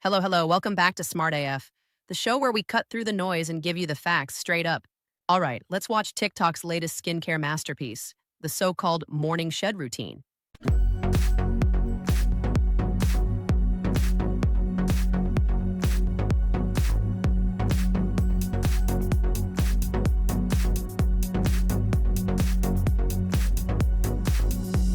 Hello, hello. Welcome back to Smart AF, the show where we cut through the noise and give you the facts straight up. All right, let's watch TikTok's latest skincare masterpiece, the so-called morning shed routine.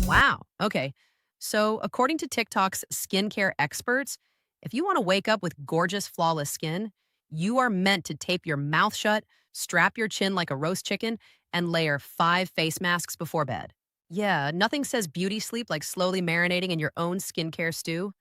Wow. Okay. So, according to TikTok's skincare experts, if you want to wake up with gorgeous, flawless skin, you are meant to tape your mouth shut, strap your chin like a roast chicken, and layer 5 face masks before bed. Yeah, nothing says beauty sleep like slowly marinating in your own skincare stew.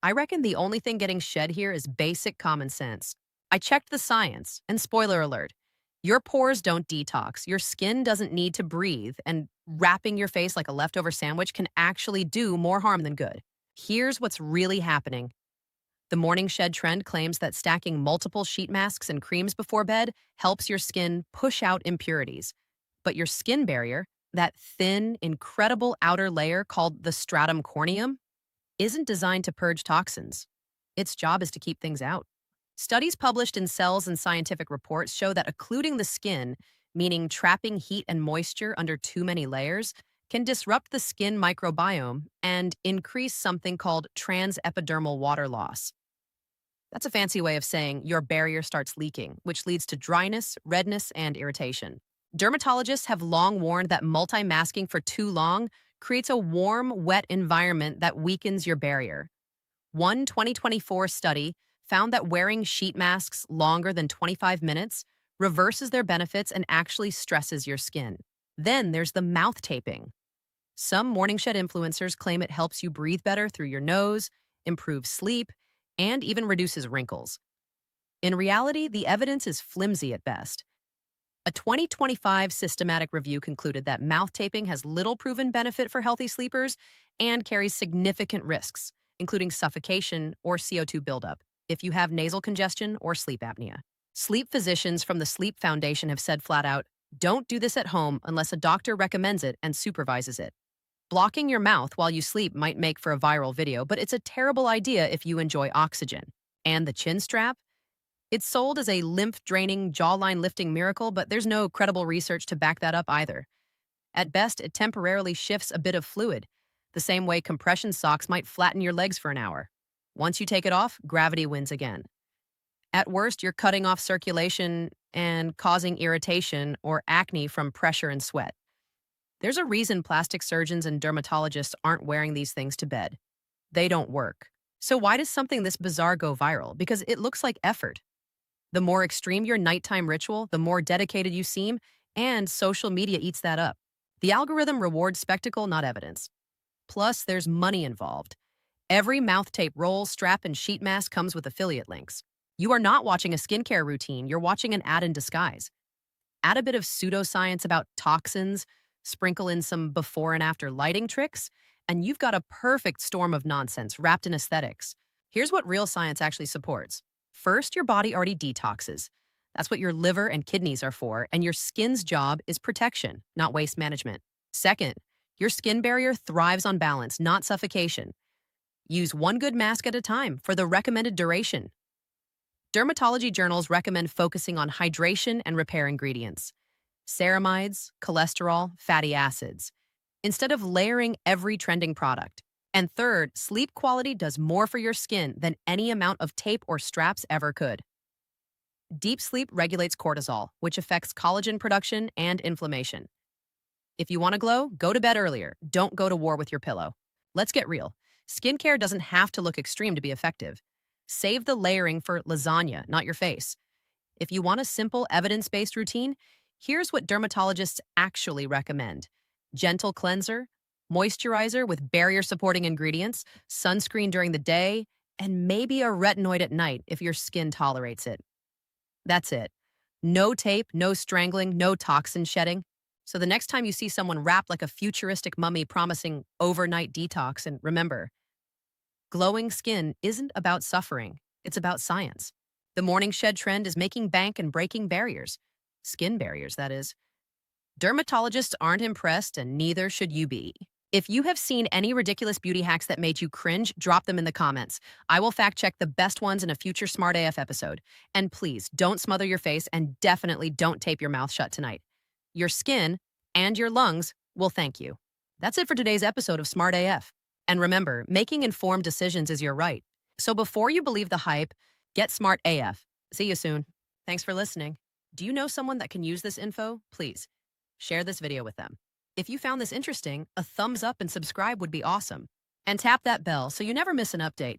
I reckon the only thing getting shed here is basic common sense. I checked the science, and spoiler alert, your pores don't detox, your skin doesn't need to breathe, and wrapping your face like a leftover sandwich can actually do more harm than good. Here's what's really happening. The morning shed trend claims that stacking multiple sheet masks and creams before bed helps your skin push out impurities. But your skin barrier, that thin, incredible outer layer called the stratum corneum, isn't designed to purge toxins. Its job is to keep things out. Studies published in Cells and Scientific Reports show that occluding the skin, meaning trapping heat and moisture under too many layers, can disrupt the skin microbiome and increase something called transepidermal water loss. That's a fancy way of saying your barrier starts leaking, which leads to dryness, redness, and irritation. Dermatologists have long warned that multi-masking for too long creates a warm, wet environment that weakens your barrier. One 2024 study found that wearing sheet masks longer than 25 minutes reverses their benefits and actually stresses your skin. Then there's the mouth taping. Some morning shed influencers claim it helps you breathe better through your nose, improves sleep, and even reduces wrinkles. In reality, the evidence is flimsy at best. A 2025 systematic review concluded that mouth taping has little proven benefit for healthy sleepers and carries significant risks, including suffocation or CO2 buildup, if you have nasal congestion or sleep apnea. Sleep physicians from the Sleep Foundation have said flat out, don't do this at home unless a doctor recommends it and supervises it. Blocking your mouth while you sleep might make for a viral video, but it's a terrible idea if you enjoy oxygen. And the chin strap? It's sold as a lymph-draining, jawline-lifting miracle, but there's no credible research to back that up either. At best, it temporarily shifts a bit of fluid, the same way compression socks might flatten your legs for an hour. Once you take it off, gravity wins again. At worst, you're cutting off circulation and causing irritation or acne from pressure and sweat. There's a reason plastic surgeons and dermatologists aren't wearing these things to bed. They don't work. So why does something this bizarre go viral? Because it looks like effort. The more extreme your nighttime ritual, the more dedicated you seem, and social media eats that up. The algorithm rewards spectacle, not evidence. Plus, there's money involved. Every mouth tape roll, strap, and sheet mask comes with affiliate links. You are not watching a skincare routine, you're watching an ad in disguise. Add a bit of pseudoscience about toxins, sprinkle in some before and after lighting tricks, and you've got a perfect storm of nonsense wrapped in aesthetics. Here's what real science actually supports. First, your body already detoxes. That's what your liver and kidneys are for, and your skin's job is protection, not waste management. Second, your skin barrier thrives on balance, not suffocation. Use one good mask at a time for the recommended duration. Dermatology journals recommend focusing on hydration and repair ingredients, ceramides, cholesterol, fatty acids, instead of layering every trending product. And third, sleep quality does more for your skin than any amount of tape or straps ever could. Deep sleep regulates cortisol, which affects collagen production and inflammation. If you want to glow, go to bed earlier. Don't go to war with your pillow. Let's get real. Skincare doesn't have to look extreme to be effective. Save the layering for lasagna, not your face. If you want a simple, evidence-based routine, here's what dermatologists actually recommend. Gentle cleanser, moisturizer with barrier-supporting ingredients, sunscreen during the day, and maybe a retinoid at night if your skin tolerates it. That's it. No tape, no strangling, no toxin shedding. So the next time you see someone wrapped like a futuristic mummy promising overnight detox, and remember, glowing skin isn't about suffering, it's about science. The morning shed trend is making bank and breaking barriers. Skin barriers, that is. Dermatologists aren't impressed, and neither should you be. If you have seen any ridiculous beauty hacks that made you cringe, drop them in the comments. I will fact check the best ones in a future Smart AF episode. And please don't smother your face and definitely don't tape your mouth shut tonight. Your skin and your lungs will thank you. That's it for today's episode of Smart AF. And remember, making informed decisions is your right. So before you believe the hype, get Smart AF. See you soon. Thanks for listening. Do you know someone that can use this info? Please share this video with them. If you found this interesting, a thumbs up and subscribe would be awesome. And tap that bell so you never miss an update.